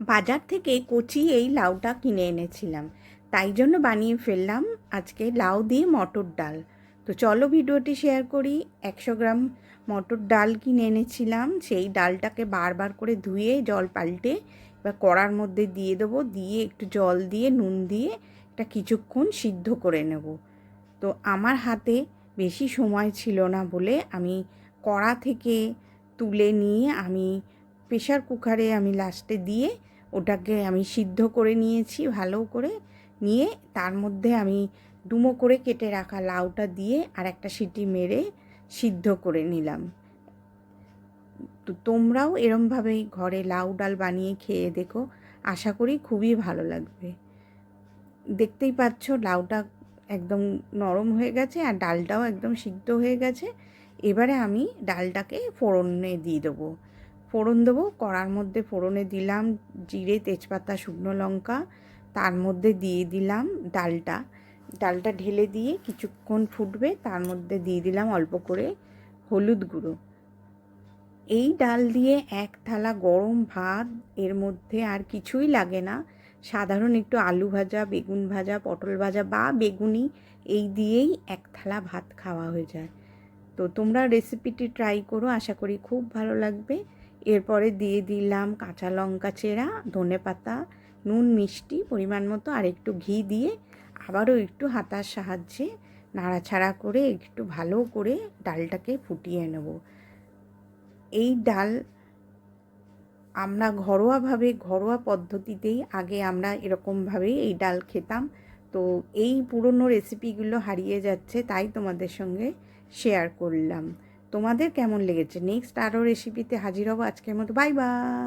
বাজার থেকে কচি এই লাউটা কিনে এনেছিলাম, তাই জন্য বানিয়ে ফেললাম আজকে লাউ দিয়ে মটর ডাল। তো চলো ভিডিওটি শেয়ার করি। 100 গ্রাম মটর ডাল কিনে এনেছিলাম, সেই ডালটাকে বারবার করে ধুয়ে জল পাল্টে এবার কড়ার মধ্যে দিয়ে দেবো, দিয়ে একটু জল দিয়ে নুন দিয়ে এটা কিছুক্ষণ সিদ্ধ করে নেব। তো আমার হাতে বেশি সময় ছিল না বলে আমি কড়া থেকে তুলে নিয়ে আমি প্রেশার কুকারে আমি লাস্টে দিয়ে ওটাকে আমি সিদ্ধ করে নিয়েছি ভালো করে। নিয়ে তার মধ্যে আমি ডুমো করে কেটে রাখা লাউটা দিয়ে আর একটা সিটি মেরে সিদ্ধ করে নিলাম। তো তোমরাও এরমভাবেই ঘরে লাউ ডাল বানিয়ে খেয়ে দেখো, আশা করি খুবই ভালো লাগবে। দেখতেই পাচ্ছ লাউটা একদম নরম হয়ে গেছে আর ডালটাও একদম সিদ্ধ হয়ে গেছে। এবারে আমি ডালটাকে ফোড়নে দিয়ে দেবো। ফোড়ন দেবো, কড়ার মধ্যে ফোড়নে দিলাম জিরে, তেজপাতা, শুকনো লঙ্কা, তার মধ্যে দিয়ে দিলাম ডালটা। ডালটা ঢেলে দিয়ে কিছুক্ষণ ফুটবে, তার মধ্যে দিয়ে দিলাম অল্প করে হলুদ গুঁড়ো। এই ডাল দিয়ে এক থালা গরম ভাত, এর মধ্যে আর কিছুই লাগে না। সাধারণ একটু আলু ভাজা, বেগুন ভাজা, পটল ভাজা বা বেগুনি, এই দিয়েই এক থালা ভাত খাওয়া হয়ে যায়। তো তোমরা রেসিপিটি ট্রাই করো, আশা করি খুব ভালো লাগবে। এরপরে দিয়ে দিলাম কাঁচা লঙ্কা চেরা, ধনেপাতা, নুন মিষ্টি পরিমাণ মতো আর একটু ঘি দিয়ে আবারও একটু হাতার সাহায্যে নাড়াচাড়া করে একটু ভালো করে ডালটাকে ফুটিয়ে নেব। এই ডাল আমরা ঘরোয়া পদ্ধতিতেই আগে আমরা এরকমভাবেই এই ডাল খেতাম। তো এই পুরনো রেসিপিগুলো হারিয়ে যাচ্ছে, তাই তোমাদের সঙ্গে শেয়ার করলাম। তোমাদের কেমন লেগেছে? নেক্সট আরও রেসিপিতে হাজির হব। আজকের মতো বাই বাই।